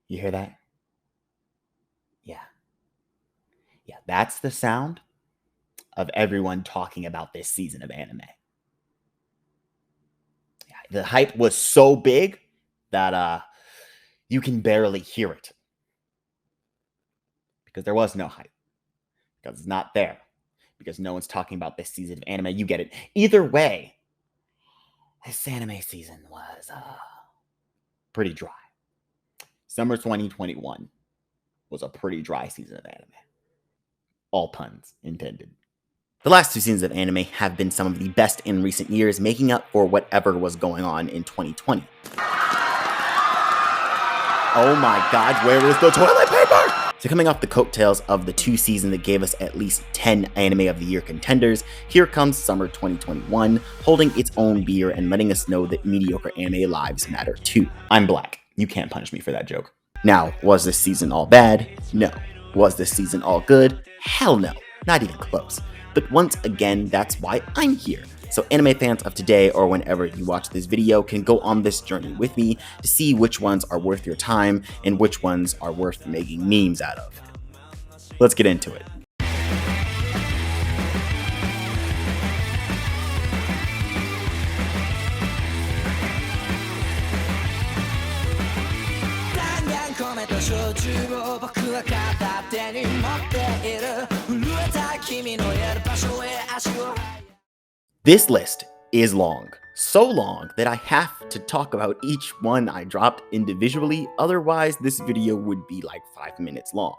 You hear that? Yeah. Yeah, that's the sound of everyone talking about this season of anime. Yeah, the hype was so big that you can barely hear it. Because there was no hype. Because it's not there. Because no one's talking about this season of anime. You get it. Either way, this anime season was pretty dry. Summer 2021 was a pretty dry season of anime. All puns intended. The last two seasons of anime have been some of the best in recent years, making up for whatever was going on in 2020. Oh my god, where is the toilet paper? So coming off the coattails of the two seasons that gave us at least 10 Anime of the Year contenders, here comes summer 2021, holding its own beer and letting us know that mediocre anime lives matter too. I'm black. You can't punish me for that joke. Now, was this season all bad? No. Was this season all good? Hell no. Not even close. But once again, that's why I'm here. So anime fans of today or whenever you watch this video can go on this journey with me to see which ones are worth your time and which ones are worth making memes out of. Let's get into it. This list is long, so long that I have to talk about each one I dropped individually, otherwise this video would be like 5 minutes long.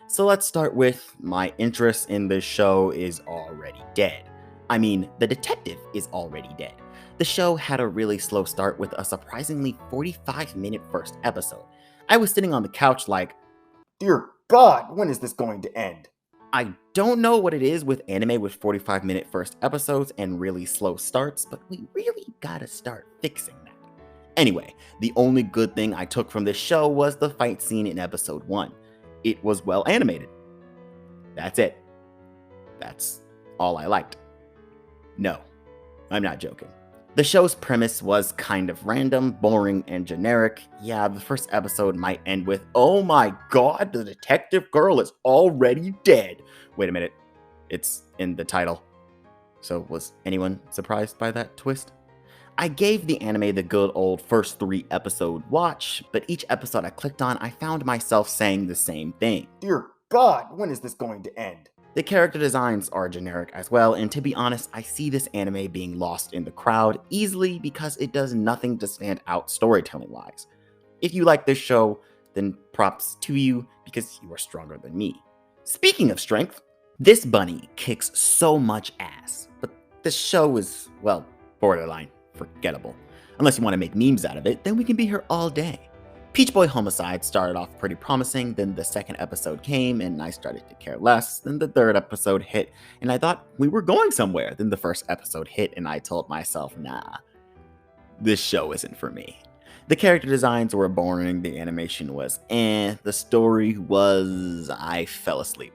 So let's start with my interest in this show is already dead. I mean, the detective is already dead. The show had a really slow start with a surprisingly 45-minute first episode. I was sitting on the couch like, dear God, when is this going to end? I don't know what it is with anime with 45-minute first episodes and really slow starts, but we really gotta start fixing that. Anyway, the only good thing I took from this show was the fight scene in episode 1. It was well animated. That's it. That's all I liked. No, I'm not joking. The show's premise was kind of random, boring, and generic. Yeah, the first episode might end with, oh my god, the detective girl is already dead. Wait a minute, it's in the title. So was anyone surprised by that twist? I gave the anime the good old first 3 episode watch, but each episode I clicked on, I found myself saying the same thing. Dear God, when is this going to end? The character designs are generic as well, and to be honest, I see this anime being lost in the crowd easily because it does nothing to stand out storytelling-wise. If you like this show, then props to you because you are stronger than me. Speaking of strength, this bunny kicks so much ass, but this show is, well, borderline forgettable. Unless you want to make memes out of it, then we can be here all day. Boy Homocide started off pretty promising, then the second episode came and I started to care less, then the third episode hit and I thought we were going somewhere, then the first episode hit and I told myself, nah, this show isn't for me. The character designs were boring, the animation was the story was, I fell asleep.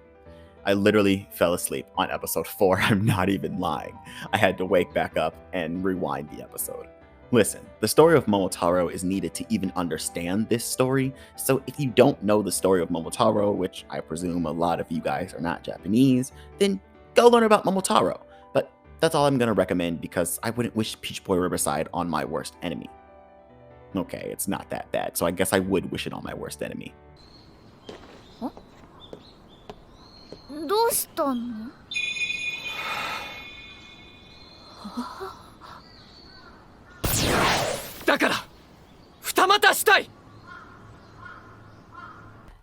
I literally fell asleep on episode 4, I'm not even lying. I had to wake back up and rewind the episode. Listen, the story of Momotaro is needed to even understand this story, so if you don't know the story of Momotaro, which I presume a lot of you guys are not Japanese, then go learn about Momotaro. But that's all I'm going to recommend because I wouldn't wish Peach Boy Riverside on my worst enemy. Okay, it's not that bad, so I guess I would wish it on my worst enemy. Huh? どうしたの?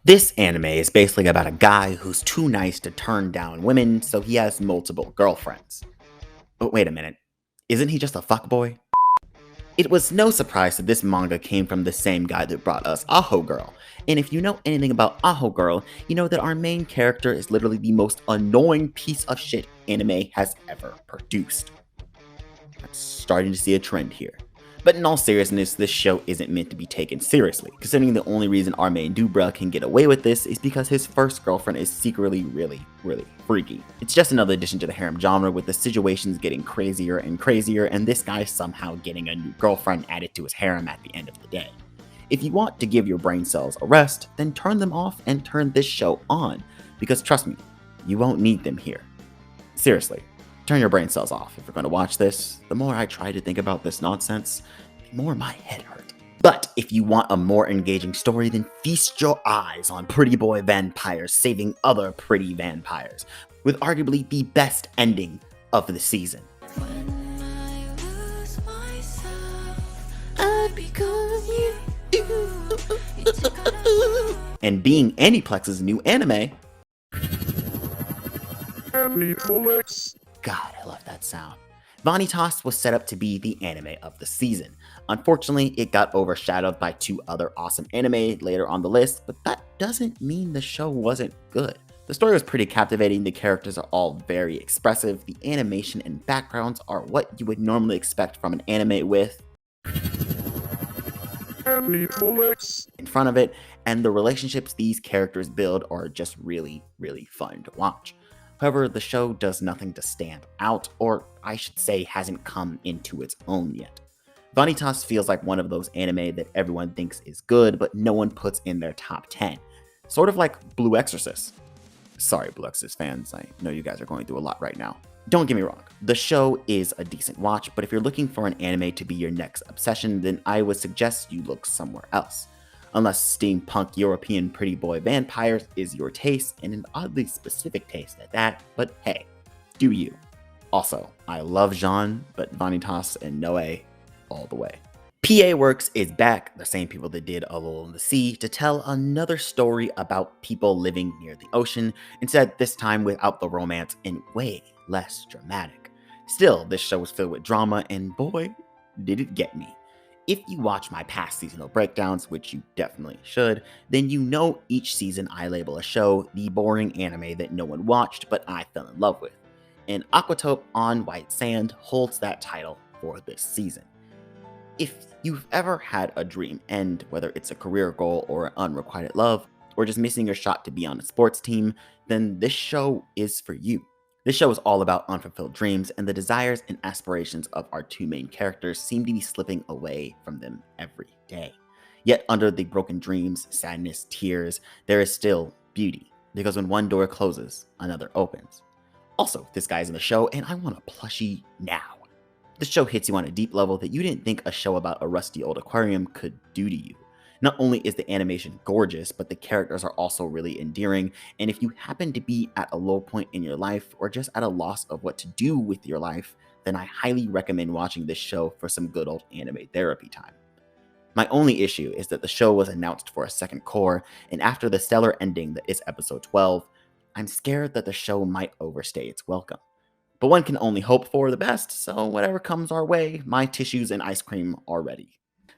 This anime is basically about a guy who's too nice to turn down women, so he has multiple girlfriends. But wait a minute, isn't he just a fuckboy? It was no surprise that this manga came from the same guy that brought us Aho Girl. And if you know anything about Aho Girl, you know that our main character is literally the most annoying piece of shit anime has ever produced. I'm starting to see a trend here. But in all seriousness, this show isn't meant to be taken seriously, considering the only reason our main Dubra can get away with this is because his first girlfriend is secretly really freaky. It's just another addition to the harem genre, with the situations getting crazier and crazier, and this guy somehow getting a new girlfriend added to his harem at the end of the day. If you want to give your brain cells a rest, then turn them off and turn this show on, because trust me, you won't need them here. Seriously, turn your brain cells off if you're going to watch this. The more I try to think about this nonsense, the more my head hurts. But if you want a more engaging story, then feast your eyes on pretty boy vampires saving other pretty vampires, with arguably the best ending of the season. When I lose myself, I become you. And being Aniplex's new anime. God, I love that sound. Vanitas was set up to be the anime of the season. Unfortunately, it got overshadowed by two other awesome anime later on the list, but that doesn't mean the show wasn't good. The story was pretty captivating, the characters are all very expressive, the animation and backgrounds are what you would normally expect from an anime with in front of it, and the relationships these characters build are just really, really fun to watch. However, the show does nothing to stand out, or I should say hasn't come into its own yet. Vanitas feels like one of those anime that everyone thinks is good, but no one puts in their top 10. Sort of like Blue Exorcist. Sorry, Blue Exorcist fans, I know you guys are going through a lot right now. Don't get me wrong, the show is a decent watch, but if you're looking for an anime to be your next obsession, then I would suggest you look somewhere else. Unless steampunk European pretty boy vampires is your taste, and an oddly specific taste at that, but hey, do you. Also, I love Jean, but Vanitas and Noe all the way. PA Works is back, the same people that did A Lull in the Sea, to tell another story about people living near the ocean, instead this time without the romance and way less dramatic. Still, this show was filled with drama, and boy, did it get me. If you watch my past seasonal breakdowns, which you definitely should, then you know each season I label a show the boring anime that no one watched but I fell in love with. And Aquatope on White Sand holds that title for this season. If you've ever had a dream end, whether it's a career goal or unrequited love, or just missing your shot to be on a sports team, then this show is for you. This show is all about unfulfilled dreams, and the desires and aspirations of our two main characters seem to be slipping away from them every day. Yet under the broken dreams, sadness, tears, there is still beauty, because when one door closes, another opens. Also, this guy's in the show, and I want a plushie now. This show hits you on a deep level that you didn't think a show about a rusty old aquarium could do to you. Not only is the animation gorgeous, but the characters are also really endearing, and if you happen to be at a low point in your life or just at a loss of what to do with your life, then I highly recommend watching this show for some good old anime therapy time. My only issue is that the show was announced for a second core, and after the stellar ending that is episode 12, I'm scared that the show might overstay its welcome. But one can only hope for the best, so whatever comes our way, my tissues and ice cream are ready.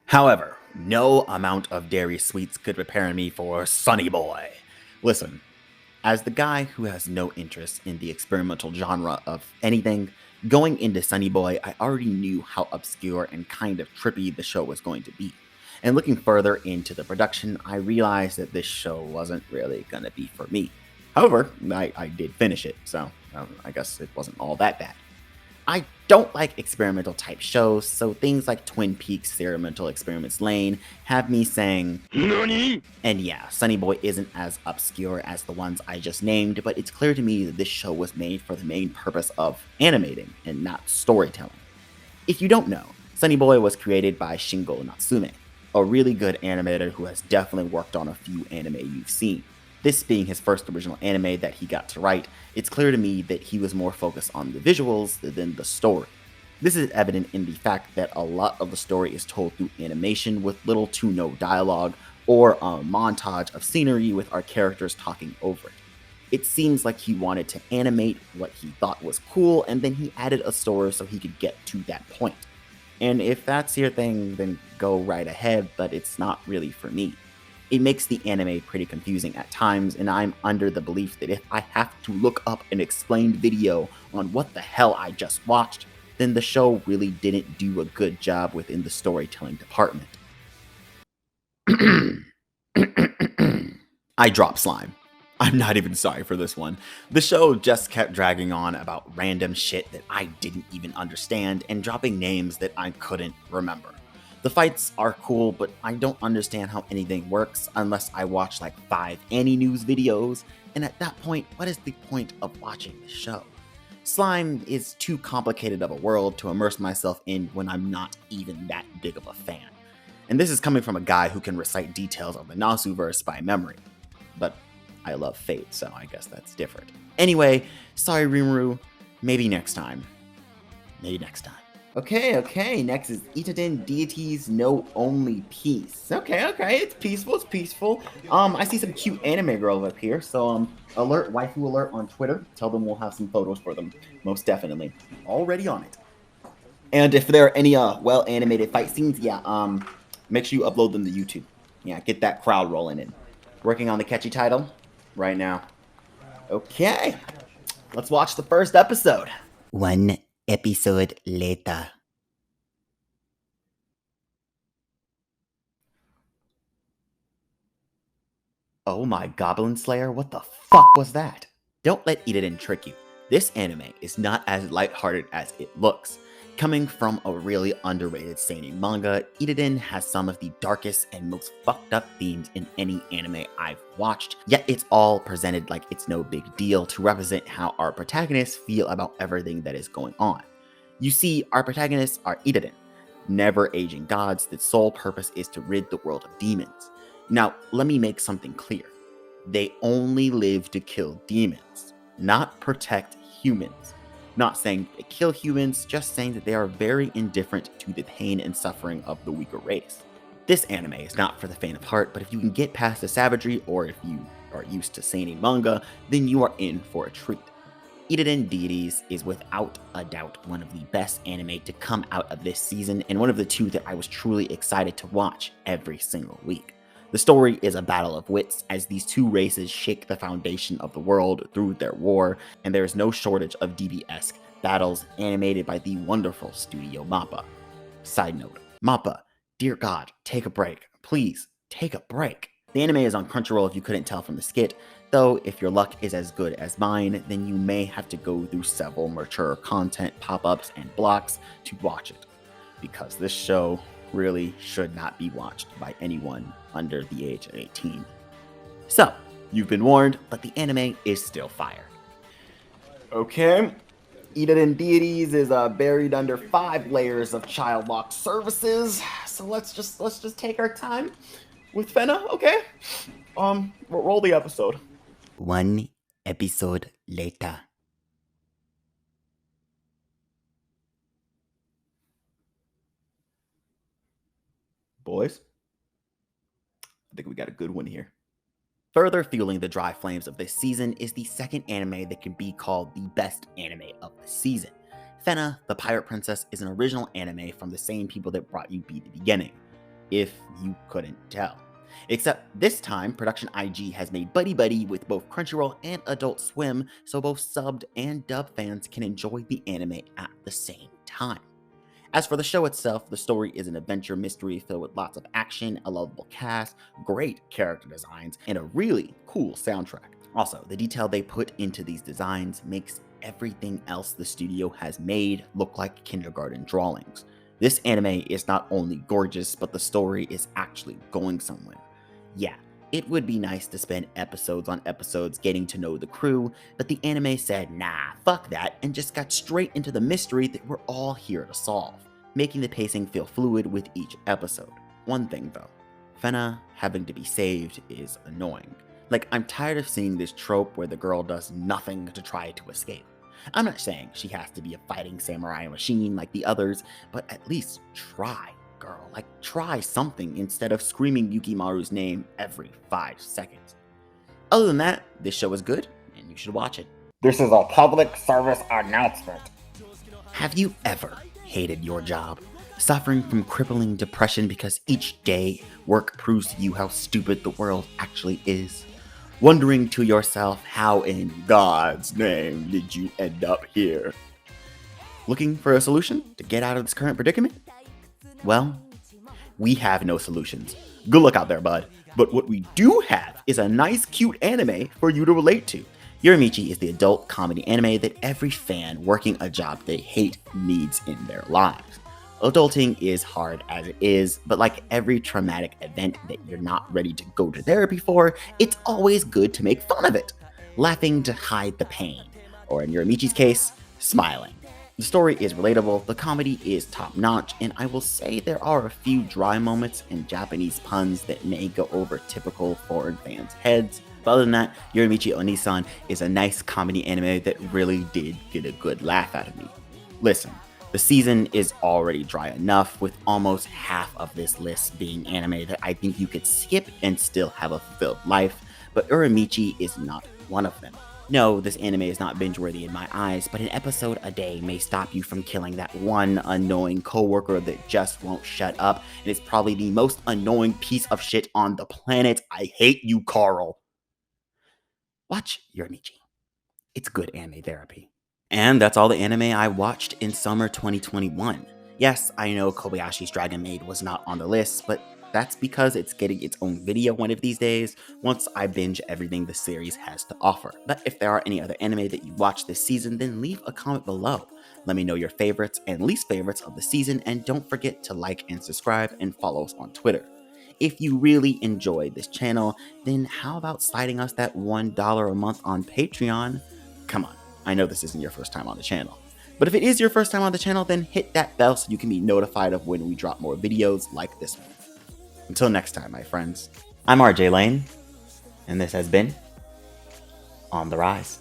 However, no amount of dairy sweets could prepare me for Sonny Boy. Listen, as the guy who has no interest in the experimental genre of anything, going into Sonny Boy, I already knew how obscure and kind of trippy the show was going to be. And looking further into the production, I realized that this show wasn't really gonna be for me. However, I did finish it, so I guess it wasn't all that bad. I don't like experimental type shows, so things like Twin Peaks Experimental Experiments Lane have me saying NANI? And yeah, Sonny Boy isn't as obscure as the ones I just named, but it's clear to me that this show was made for the main purpose of animating and not storytelling. If you don't know, Sonny Boy was created by Shingo Natsume, a really good animator who has definitely worked on a few anime you've seen. This being his first original anime that he got to write, it's clear to me that he was more focused on the visuals than the story. This is evident in the fact that a lot of the story is told through animation with little to no dialogue, or a montage of scenery with our characters talking over it. It seems like he wanted to animate what he thought was cool, and then he added a story so he could get to that point. And if that's your thing, then go right ahead, but it's not really for me. It makes the anime pretty confusing at times, and I'm under the belief that if I have to look up an explained video on what the hell I just watched, then the show really didn't do a good job within the storytelling department. I dropped slime. I'm not even sorry for this one. The show just kept dragging on about random shit that I didn't even understand and dropping names that I couldn't remember. The fights are cool, but I don't understand how anything works unless I watch like 5 News videos, and at that point, what is the point of watching the show? Slime is too complicated of a world to immerse myself in when I'm not even that big of a fan. And this is coming from a guy who can recite details of the Nasuverse by memory. But I love Fate, so I guess that's different. Anyway, sorry Rimuru, maybe next time. Maybe next time. Okay, next is Itaden Deities Know Only Peace. Okay, it's peaceful. I see some cute anime girls up here, so waifu alert on Twitter. Tell them we'll have some photos for them, most definitely. Already on it. And if there are any well-animated fight scenes, make sure you upload them to YouTube. Yeah, get that crowd rolling in. Working on the catchy title right now. Okay, let's watch the first episode. 1 episode later. Oh my Goblin Slayer, what the fuck was that? Don't let Itaden trick you. This anime is not as lighthearted as it looks. Coming from a really underrated seinen manga, Itaden has some of the darkest and most fucked up themes in any anime I've watched, yet it's all presented like it's no big deal to represent how our protagonists feel about everything that is going on. You see, our protagonists are Itaden, never-aging gods that's sole purpose is to rid the world of demons. Now, let me make something clear. They only live to kill demons, not protect humans. Not saying they kill humans, just saying that they are very indifferent to the pain and suffering of the weaker race. This anime is not for the faint of heart, but if you can get past the savagery, or if you are used to seinen manga, then you are in for a treat. Itaden Deities is without a doubt one of the best anime to come out of this season, and one of the 2 that I was truly excited to watch every single week. The story is a battle of wits as these 2 races shake the foundation of the world through their war, and there is no shortage of DB-esque battles animated by the wonderful studio MAPPA. Side note, MAPPA, dear God, take a break. Please, take a break. The anime is on Crunchyroll if you couldn't tell from the skit, though if your luck is as good as mine, then you may have to go through several mature content pop-ups and blocks to watch it, because this show really should not be watched by anyone under the age of 18. So, you've been warned, but the anime is still fire. Okay, Itaden Deities is buried under 5 layers of child lock services. So let's just take our time with Fena, okay? Roll the episode. 1 episode later. Boys, I think we got a good one here. Further fueling the dry flames of this season is the second anime that can be called the best anime of the season. Fena, the Pirate Princess, is an original anime from the same people that brought you Be the Beginning, if you couldn't tell. Except this time, Production IG has made buddy-buddy with both Crunchyroll and Adult Swim, so both subbed and dubbed fans can enjoy the anime at the same time. As for the show itself, the story is an adventure mystery filled with lots of action, a lovable cast, great character designs, and a really cool soundtrack. Also, the detail they put into these designs makes everything else the studio has made look like kindergarten drawings. This anime is not only gorgeous, but the story is actually going somewhere. Yeah, it would be nice to spend episodes on episodes getting to know the crew, but the anime said, nah, fuck that, and just got straight into the mystery that we're all here to solve, making the pacing feel fluid with each episode. One thing though, Fena having to be saved is annoying. Like, I'm tired of seeing this trope where the girl does nothing to try to escape. I'm not saying she has to be a fighting samurai machine like the others, but at least try. Girl, like, try something instead of screaming Yukimaru's name every 5 seconds. Other than that, this show is good, and you should watch it. This is a public service announcement. Have you ever hated your job? Suffering from crippling depression because each day work proves to you how stupid the world actually is? Wondering to yourself, how in God's name did you end up here? Looking for a solution to get out of this current predicament? Well, we have no solutions. Good luck out there, bud. But what we do have is a nice, cute anime for you to relate to. Yorimichi is the adult comedy anime that every fan working a job they hate needs in their lives. Adulting is hard as it is, but like every traumatic event that you're not ready to go to therapy for, it's always good to make fun of it, laughing to hide the pain, or in Yorimichi's case, smiling. The story is relatable, the comedy is top-notch, and I will say there are a few dry moments and Japanese puns that may go over typical foreign fans' heads. But other than that, Yorimichi Onisan is a nice comedy anime that really did get a good laugh out of me. Listen, the season is already dry enough, with almost half of this list being anime that I think you could skip and still have a fulfilled life, but Uramichi is not one of them. No, this anime is not binge-worthy in my eyes, but an episode a day may stop you from killing that one annoying coworker that just won't shut up, and is probably the most annoying piece of shit on the planet. I hate you, Carl. Watch Uramichi. It's good anime therapy. And that's all the anime I watched in summer 2021. Yes, I know Kobayashi's Dragon Maid was not on the list, but that's because it's getting its own video one of these days once I binge everything the series has to offer. But if there are any other anime that you watched this season, then leave a comment below. Let me know your favorites and least favorites of the season, and don't forget to like and subscribe and follow us on Twitter. If you really enjoyed this channel, then how about sliding us that $1 a month on Patreon? Come on, I know this isn't your first time on the channel. But if it is your first time on the channel, then hit that bell so you can be notified of when we drop more videos like this one. Until next time, my friends, I'm RJ Lane, and this has been On the Rise.